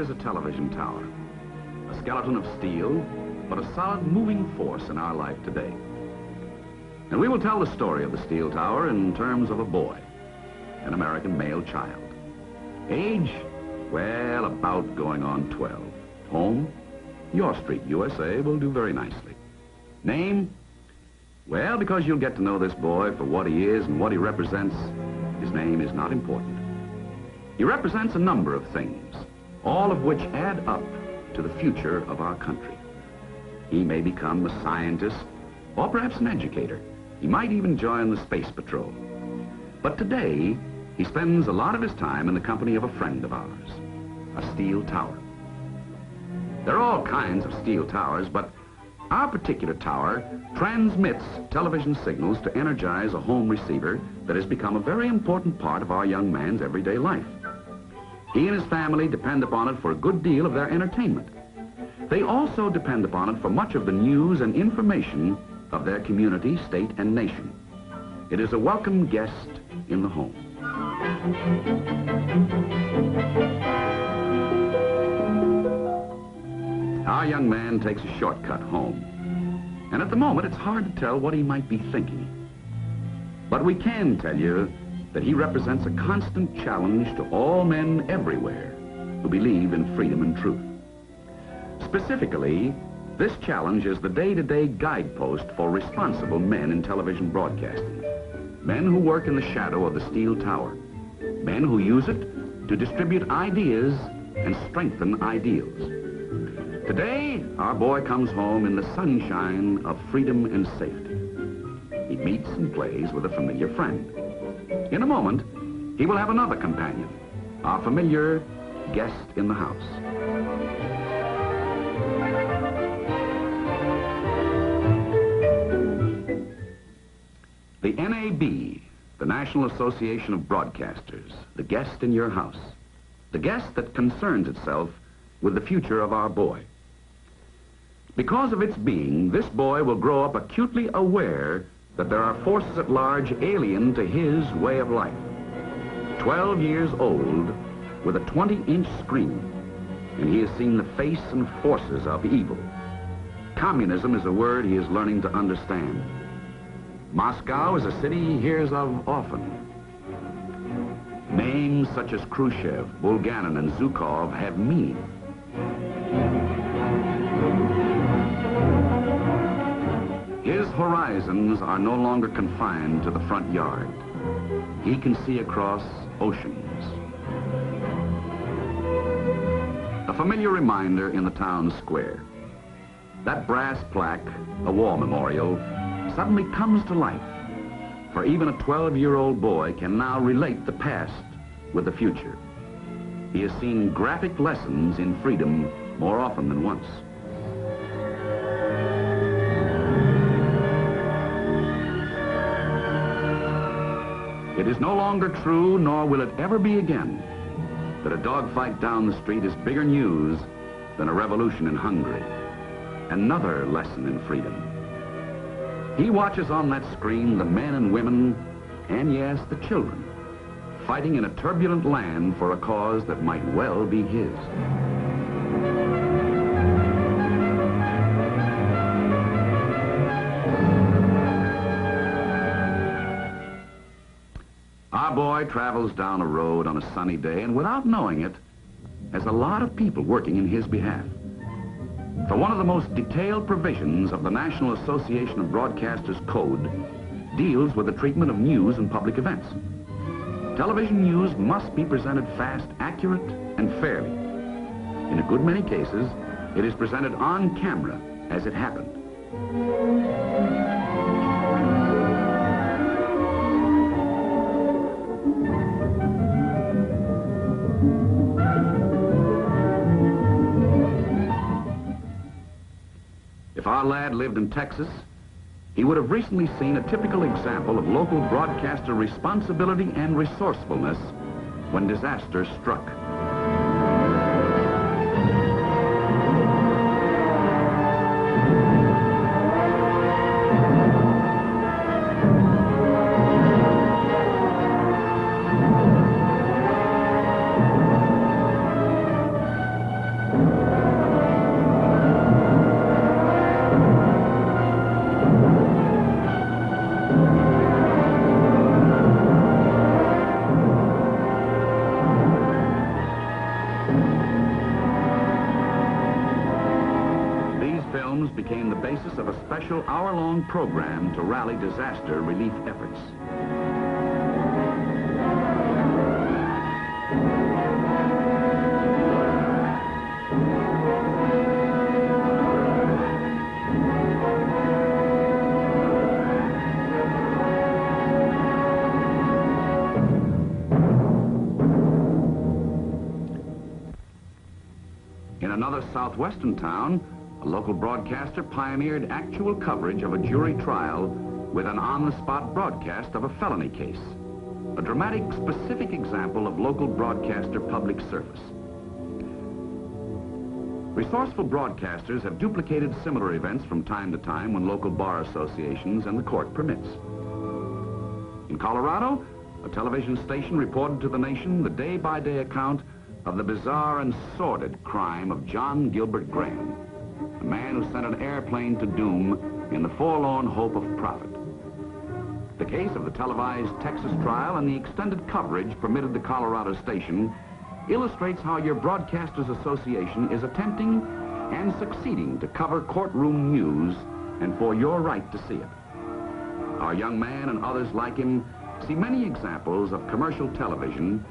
is a television tower? A skeleton of steel, but a solid moving force in our life today. And we will tell the story of the steel tower in terms of a boy, an American male child. Age? Well, about going on 12. Home? Your Street, USA will do very nicely. Name? Well, because you'll get to know this boy for what he is and what he represents, his name is not important. He represents a number of things, all of which add up to the future of our country. He may become a scientist, or perhaps an educator. He might even join the Space Patrol. But today, he spends a lot of his time in the company of a friend of ours, a steel tower. There are all kinds of steel towers, but our particular tower transmits television signals to energize a home receiver that has become a very important part of our young man's everyday life. He and his family depend upon it for a good deal of their entertainment. They also depend upon it for much of the news and information of their community, state, and nation. It is a welcome guest in the home. Our young man takes a shortcut home. And at the moment, it's hard to tell what he might be thinking. But we can tell you that he represents a constant challenge to all men everywhere who believe in freedom and truth. Specifically, this challenge is the day-to-day guidepost for responsible men in television broadcasting. Men who work in the shadow of the steel tower. Men who use it to distribute ideas and strengthen ideals. Today, our boy comes home in the sunshine of freedom and safety. He meets and plays with a familiar friend. In a moment, he will have another companion, our familiar guest in the house. The NAB, the National Association of Broadcasters, the guest in your house. The guest that concerns itself with the future of our boy. Because of its being, this boy will grow up acutely aware that there are forces at large alien to his way of life. 12 years old, with a 20-inch screen, and he has seen the face and forces of evil. Communism is a word he is learning to understand. Moscow is a city he hears of often. Names such as Khrushchev, Bulganin, and Zhukov have meaning. His horizons are no longer confined to the front yard. He can see across oceans. A familiar reminder in the town square. That brass plaque, a war memorial, suddenly comes to life. For even a 12-year-old boy can now relate the past with the future. He has seen graphic lessons in freedom more often than once. It is no longer true, nor will it ever be again, that a dogfight down the street is bigger news than a revolution in Hungary. Another lesson in freedom. He watches on that screen the men and women, and yes, the children, fighting in a turbulent land for a cause that might well be his. Our boy travels down a road on a sunny day, and without knowing it, has a lot of people working in his behalf. For one of the most detailed provisions of the National Association of Broadcasters Code deals with the treatment of news and public events. Television news must be presented fast, accurate, and fairly. In a good many cases, it is presented on camera as it happened. If our lad lived in Texas, he would have recently seen a typical example of local broadcaster responsibility and resourcefulness when disaster struck. films became the basis of a special hour-long program to rally disaster relief efforts. In another southwestern town, a local broadcaster pioneered actual coverage of a jury trial with an on-the-spot broadcast of a felony case. A dramatic, specific example of local broadcaster public service. Resourceful broadcasters have duplicated similar events from time to time when local bar associations and the court permits. In Colorado, a television station reported to the nation the day-by-day account of the bizarre and sordid crime of John Gilbert Graham, a man who sent an airplane to doom in the forlorn hope of profit. The case of the televised Texas trial and the extended coverage permitted the Colorado station illustrates how your Broadcasters Association is attempting and succeeding to cover courtroom news and for your right to see it. Our young man and others like him see many examples of commercial television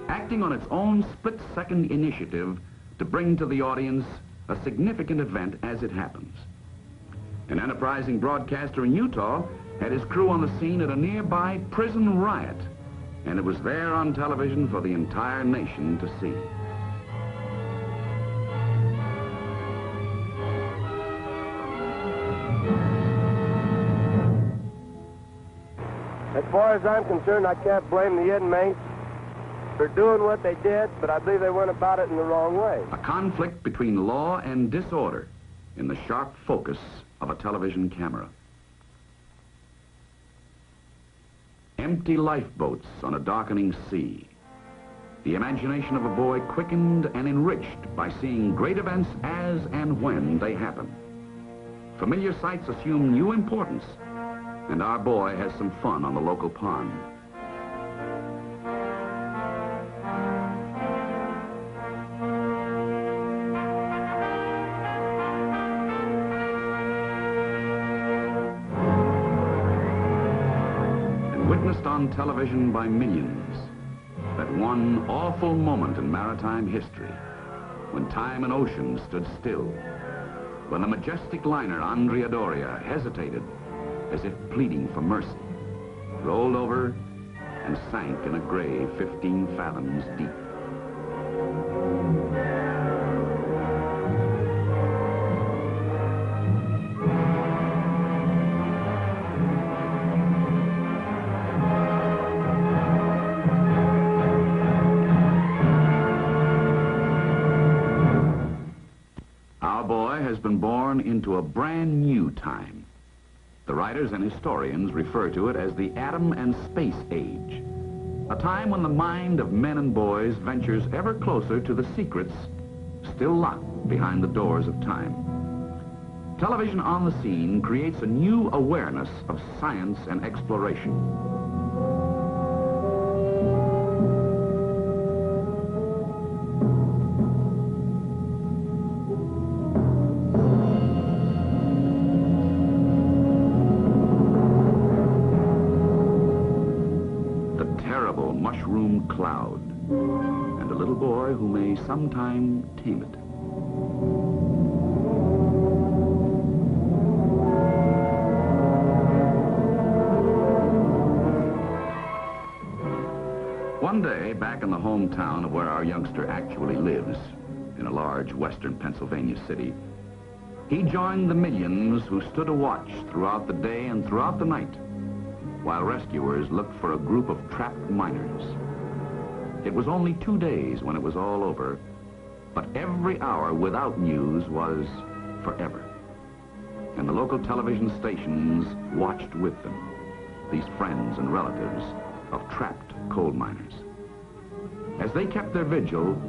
acting on its own split-second initiative to bring to the audience a significant event as it happens. An enterprising broadcaster in Utah had his crew on the scene at a nearby prison riot, and it was there on television for the entire nation to see. As far as I'm concerned, I can't blame the inmates for doing what they did, but I believe they went about it in the wrong way. A conflict between law and disorder in the sharp focus of a television camera. Empty lifeboats on a darkening sea. The imagination of a boy quickened and enriched by seeing great events as and when they happen. Familiar sights assume new importance, and our boy has some fun on the local pond. Witnessed on television by millions, that one awful moment in maritime history, when time and ocean stood still, when the majestic liner Andrea Doria hesitated as if pleading for mercy, rolled over and sank in a grave 15 fathoms deep. Has been born into a brand new time. The writers and historians refer to it as the atom and space age, a time when the mind of men and boys ventures ever closer to the secrets still locked behind the doors of time. Television on the scene creates a new awareness of science and exploration. Mushroom cloud, and a little boy who may sometime tame it. One day, back in the hometown of where our youngster actually lives, in a large western Pennsylvania city, he joined the millions who stood a watch throughout the day and throughout the night, while rescuers looked for a group of trapped miners. It was only 2 days when it was all over, but every hour without news was forever. And the local television stations watched with them, these friends and relatives of trapped coal miners. As they kept their vigil,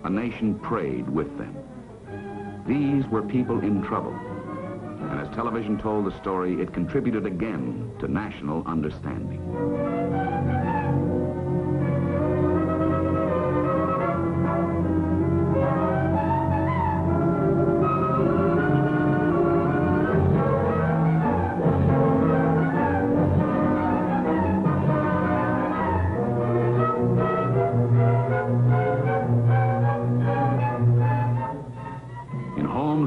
a nation prayed with them. These were people in trouble. And as television told the story, it contributed again to national understanding.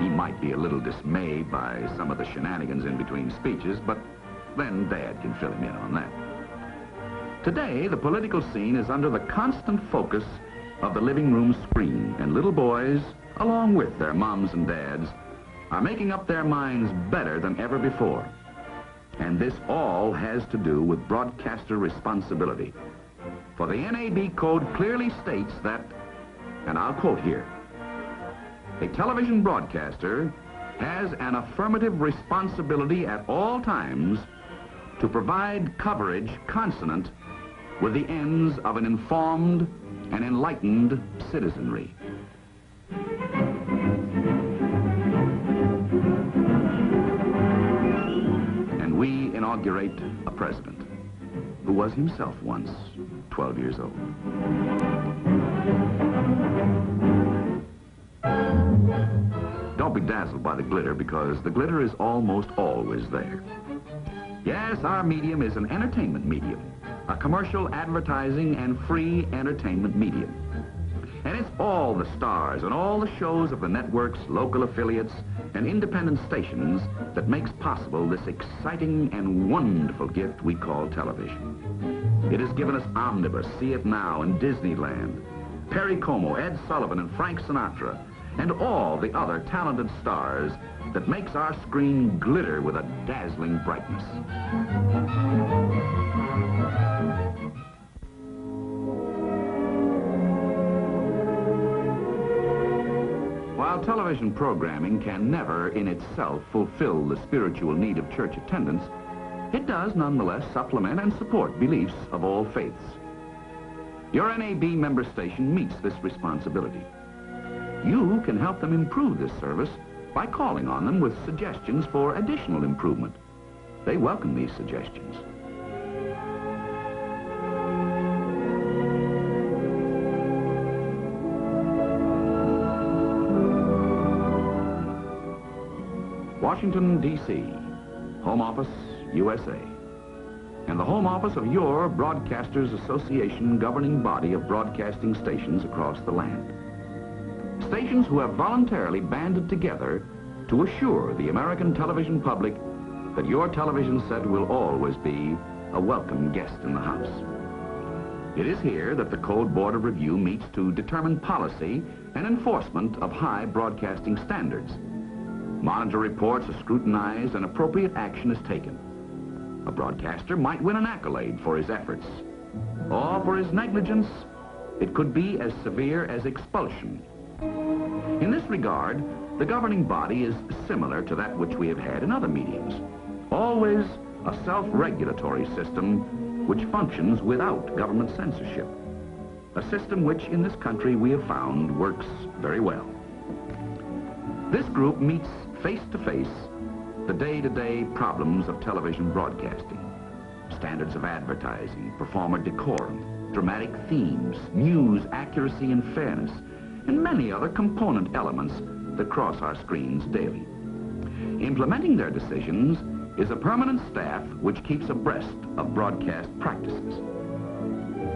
He might be a little dismayed by some of the shenanigans in between speeches, but then Dad can fill him in on that. Today, the political scene is under the constant focus of the living room screen, and little boys, along with their moms and dads, are making up their minds better than ever before. And this all has to do with broadcaster responsibility. For the NAB Code clearly states that, and I'll quote here, "A television broadcaster has an affirmative responsibility at all times to provide coverage consonant with the ends of an informed and enlightened citizenry." And we inaugurate a president who was himself once 12 years old. Don't be dazzled by the glitter, because the glitter is almost always there. Yes, our medium is an entertainment medium, a commercial, advertising, and free entertainment medium. And it's all the stars and all the shows of the networks, local affiliates, and independent stations that makes possible this exciting and wonderful gift we call television. It has given us Omnibus, See It Now, and Disneyland, Perry Como, Ed Sullivan, and Frank Sinatra, and all the other talented stars that makes our screen glitter with a dazzling brightness. While television programming can never in itself fulfill the spiritual need of church attendance, it does nonetheless supplement and support beliefs of all faiths. Your NAB member station meets this responsibility. You can help them improve this service by calling on them with suggestions for additional improvement. They welcome these suggestions. Washington, D.C., Home Office, USA, and the Home Office of your Broadcasters Association governing body of broadcasting stations across the land. Stations who have voluntarily banded together to assure the American television public that your television set will always be a welcome guest in the house. It is here that the Code Board of Review meets to determine policy and enforcement of high broadcasting standards. Monitor reports are scrutinized and appropriate action is taken. A broadcaster might win an accolade for his efforts, or for his negligence, it could be as severe as expulsion. In this regard, the governing body is similar to that which we have had in other mediums. Always a self-regulatory system which functions without government censorship. A system which in this country we have found works very well. This group meets face-to-face the day-to-day problems of television broadcasting. Standards of advertising, performer decorum, dramatic themes, news accuracy and fairness, and many other component elements that cross our screens daily. Implementing their decisions is a permanent staff which keeps abreast of broadcast practices.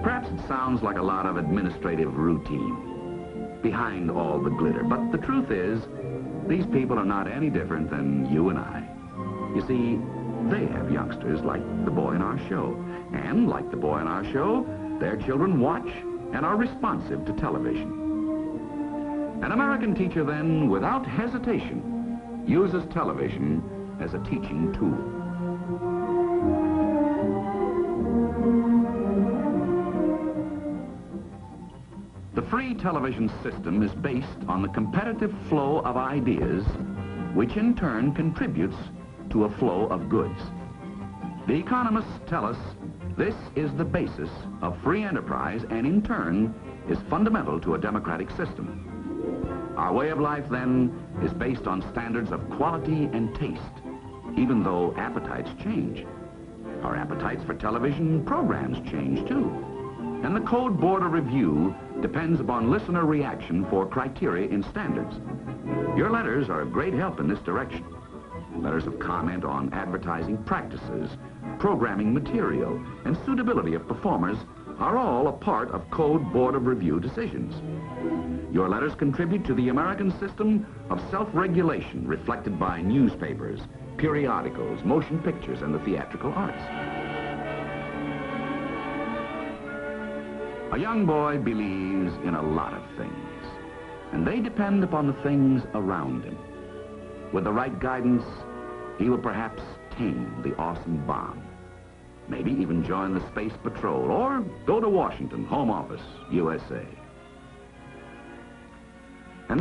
Perhaps it sounds like a lot of administrative routine behind all the glitter, but the truth is, these people are not any different than you and I. You see, they have youngsters like the boy in our show, and like the boy in our show, their children watch and are responsive to television. An American teacher then, without hesitation, uses television as a teaching tool. The free television system is based on the competitive flow of ideas, which in turn contributes to a flow of goods. The economists tell us this is the basis of free enterprise and in turn is fundamental to a democratic system. Our way of life then is based on standards of quality and taste, even though appetites change. Our appetites for television programs change too. And the Code Board of Review depends upon listener reaction for criteria in standards. Your letters are of great help in this direction. Letters of comment on advertising practices, programming material, and suitability of performers are all a part of Code Board of Review decisions. Your letters contribute to the American system of self-regulation reflected by newspapers, periodicals, motion pictures, and the theatrical arts. A young boy believes in a lot of things, and they depend upon the things around him. With the right guidance, he will perhaps tame the awesome bomb. Maybe even join the Space Patrol or go to Washington, Home Office, USA. And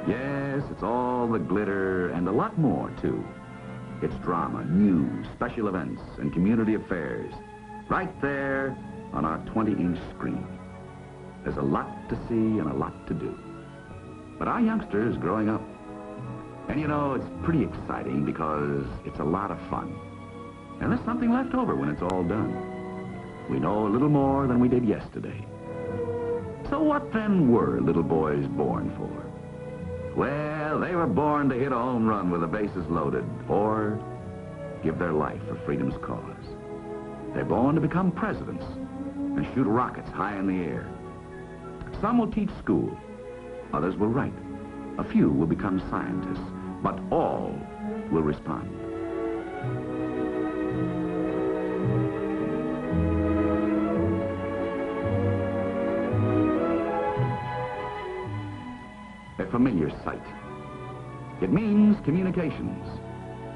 yes, it's all the glitter and a lot more, too. It's drama, news, special events, and community affairs. Right there on our 20-inch screen. There's a lot to see and a lot to do. But our youngster's growing up. And you know, it's pretty exciting because it's a lot of fun. And there's something left over when it's all done. We know a little more than we did yesterday. So what then were little boys born for? Well, they were born to hit a home run with the bases loaded or give their life for freedom's cause. They're born to become presidents and shoot rockets high in the air. Some will teach school, others will write. A few will become scientists, but all will respond. A familiar sight. It means communications,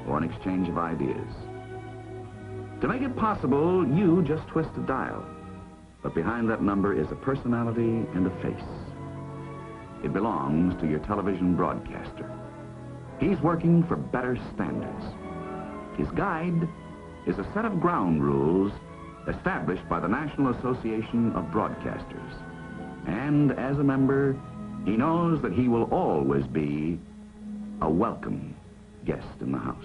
or an exchange of ideas. To make it possible, you just twist a dial. But behind that number is a personality and a face. It belongs to your television broadcaster. He's working for better standards. His guide is a set of ground rules established by the National Association of Broadcasters. And as a member, he knows that he will always be a welcome guest in the house.